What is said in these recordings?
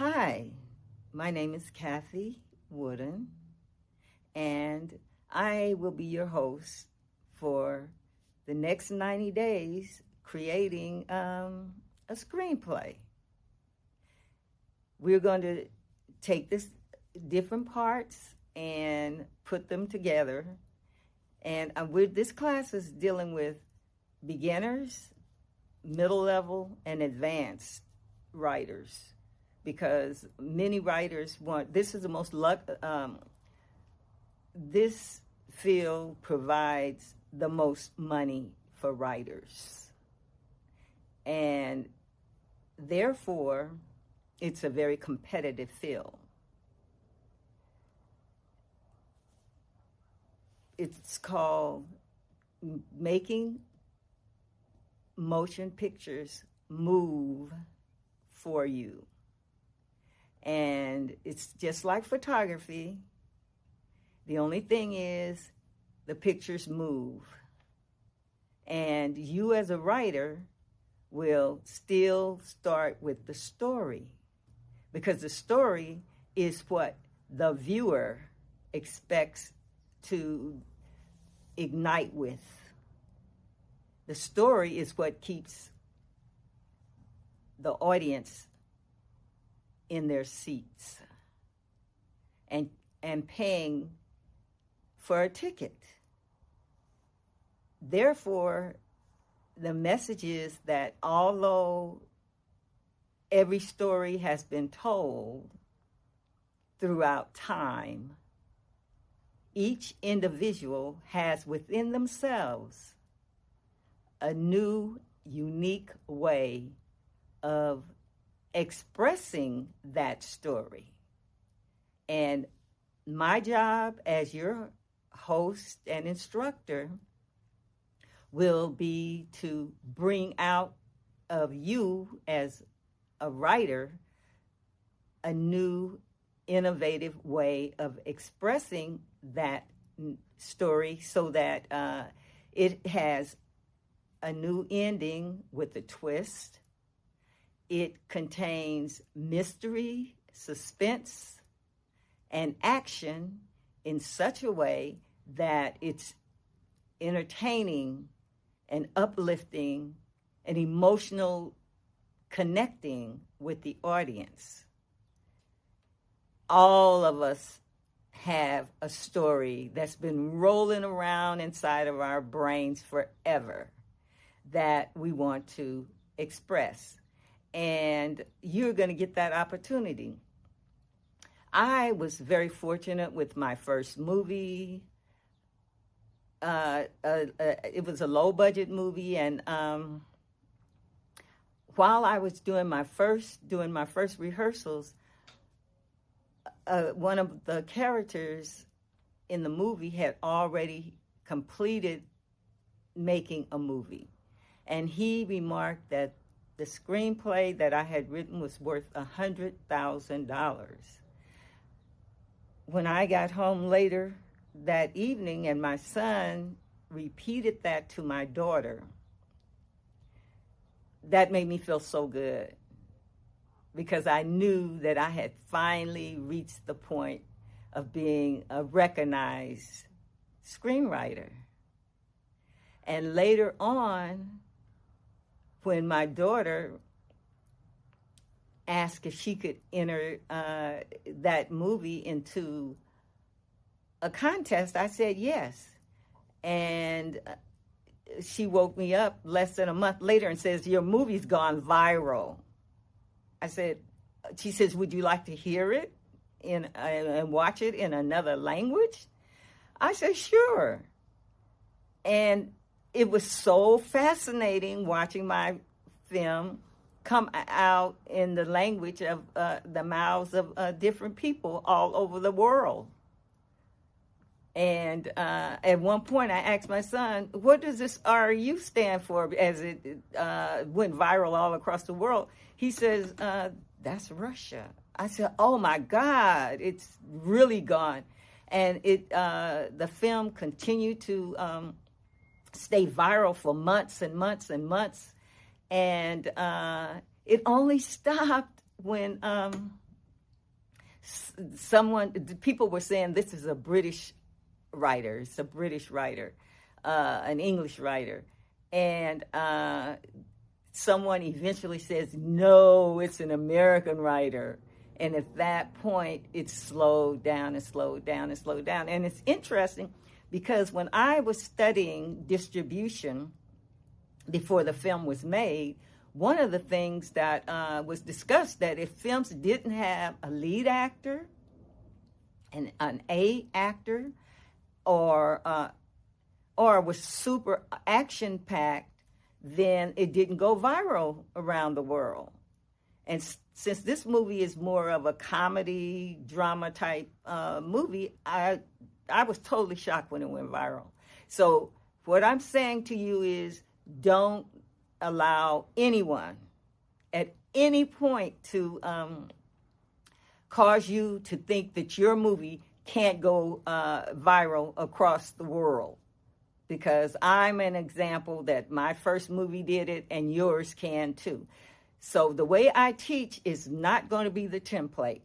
Hi, my name is Kathy Wooden, and I will be your host for the next 90 days creating a screenplay. We're going to take this different parts and put them together. And this class is dealing with beginners, middle level, and advanced writers because many writers want this is the most this field provides the most money for writers, and therefore it's a very competitive field. It's called making motion pictures move for you. And it's just like photography. The only thing is the pictures move. And you as a writer will still start with the story because the story is what the viewer expects to ignite with. The story is what keeps the audience in their seats and paying for a ticket. Therefore, the message is that although every story has been told throughout time, each individual has within themselves a new, unique way of expressing that story. And my job as your host and instructor will be to bring out of you as a writer a new, innovative way of expressing that story so that it has a new ending with a twist. It contains mystery, suspense, and action in such a way that it's entertaining and uplifting and emotional connecting with the audience. All of us have a story that's been rolling around inside of our brains forever that we want to express. And you're going to get that opportunity. I was very fortunate with my first movie. It was a low-budget movie, and while I was doing my first rehearsals, one of the characters in the movie had already completed making a movie, and he remarked that the screenplay that I had written was worth $100,000. When I got home later that evening and my son repeated that to my daughter, that made me feel so good because I knew that I had finally reached the point of being a recognized screenwriter. And later on, when my daughter asked if she could enter that movie into a contest, I said yes. And she woke me up less than a month later and says, "Your movie's gone viral." She says, "Would you like to hear it and watch it in another language?" I said, "Sure." And it was so fascinating watching my film come out in the language of the mouths of different people all over the world. And at one point I asked my son, "What does this RU stand for?" As it went viral all across the world. He says, "That's Russia." I said, "Oh my God, it's really gone." And the film continued to stay viral for months and months and months. And it only stopped when people were saying this is a British writer. It's a British writer, an English writer. And someone eventually says, no, it's an American writer. And at that point, it slowed down and slowed down and slowed down. And it's interesting because when I was studying distribution before the film was made, one of the things that was discussed that if films didn't have a lead actor and an A actor or was super action-packed, then it didn't go viral around the world. And since this movie is more of a comedy, drama type movie, I was totally shocked when it went viral. So what I'm saying to you is don't allow anyone at any point to cause you to think that your movie can't go viral across the world. Because I'm an example that my first movie did it and yours can too. So the way I teach is not going to be the template.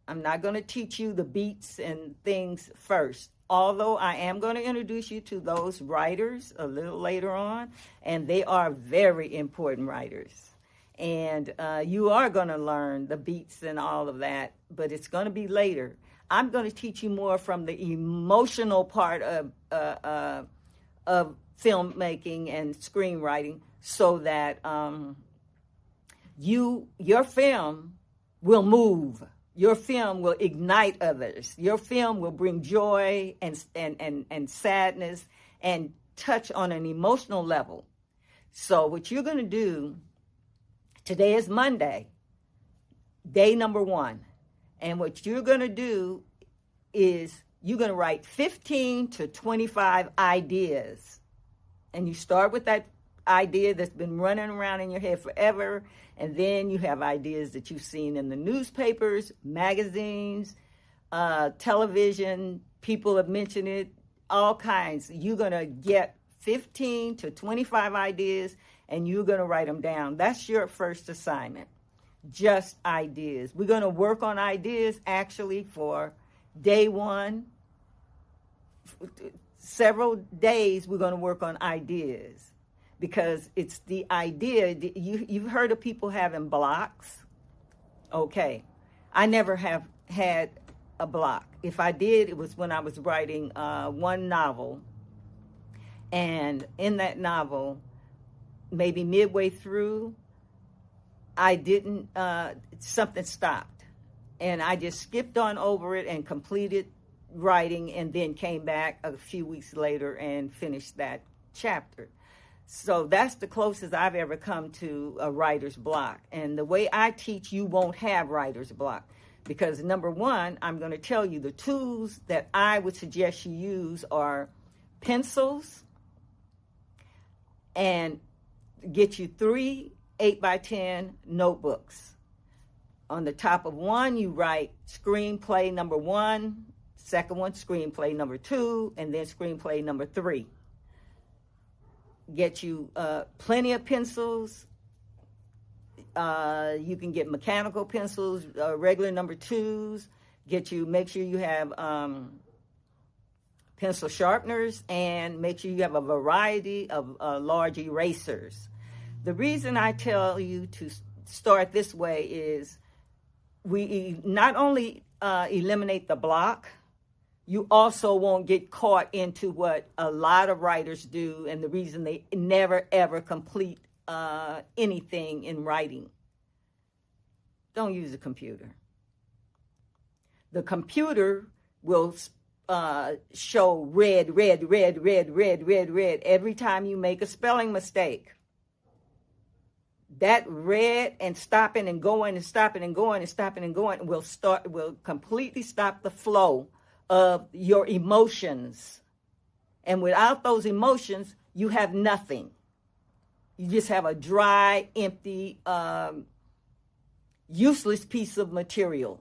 I'm not going to teach you the beats and things first. Although I am going to introduce you to those writers a little later on, and they are very important writers. And you are going to learn the beats and all of that, but it's going to be later. I'm going to teach you more from the emotional part of filmmaking and screenwriting, so that your film will move. Your film will ignite others. Your film will bring joy and sadness and touch on an emotional level. So what you're going to do, today is Monday, day number 1. And what you're going to do is you're going to write 15 to 25 ideas. And you start with that idea that's been running around in your head forever. And then you have ideas that you've seen in the newspapers, magazines, television. People have mentioned it, all kinds. You're going to get 15 to 25 ideas, and you're going to write them down. That's your first assignment, just ideas. We're going to work on ideas actually for day 1. Several days we're going to work on ideas. Because it's the idea, you've heard of people having blocks. Okay, I never have had a block. If I did, it was when I was writing one novel. And in that novel, maybe midway through, I didn't, something stopped. And I just skipped on over it and completed writing, and then came back a few weeks later and finished that chapter. So that's the closest I've ever come to a writer's block. And the way I teach, you won't have writer's block. Because number 1, I'm going to tell you the tools that I would suggest you use are pencils, and get you 3 8x10 notebooks. On the top of one, you write screenplay number 1, second one, screenplay number 2, and then screenplay number 3. Get you plenty of pencils. You can get mechanical pencils, regular number 2s. Make sure you have pencil sharpeners, and make sure you have a variety of large erasers. The reason I tell you to start this way is we not only eliminate the block, you also won't get caught into what a lot of writers do, and the reason they never, ever complete anything in writing. Don't use a computer. The computer will show red every time you make a spelling mistake. That red and stopping and going and stopping and going and stopping and going will completely stop the flow of your emotions. And without those emotions, you have nothing. You just have a dry, empty, useless piece of material.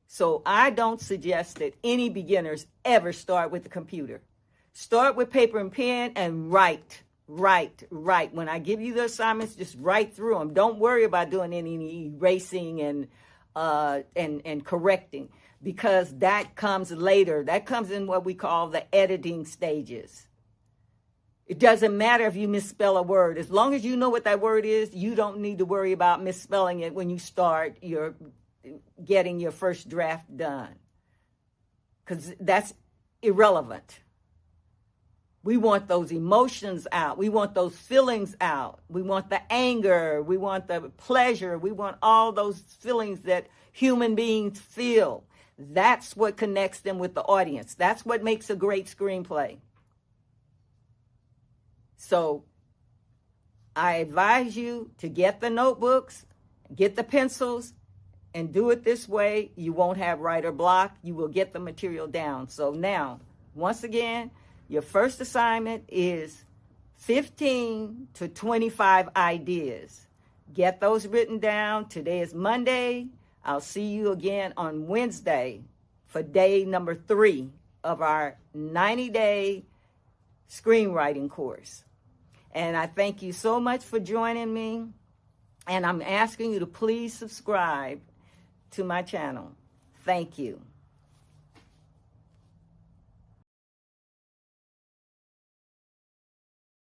So I don't suggest that any beginners ever start with the computer. Start with paper and pen and write. When I give you the assignments, just write through them. Don't worry about doing any erasing and and correcting, because that comes later. That comes in what we call the editing stages. It doesn't matter if you misspell a word. As long as you know what that word is, you don't need to worry about misspelling it when you start getting your first draft done, because that's irrelevant. We want those emotions out. We want those feelings out. We want the anger. We want the pleasure. We want all those feelings that human beings feel. That's what connects them with the audience. That's what makes a great screenplay. So I advise you to get the notebooks, get the pencils, and do it this way. You won't have writer block. You will get the material down. So now, once again, your first assignment is 15 to 25 ideas. Get those written down. Today is Monday. I'll see you again on Wednesday for day number 3 of our 90-day screenwriting course. And I thank you so much for joining me. And I'm asking you to please subscribe to my channel. Thank you.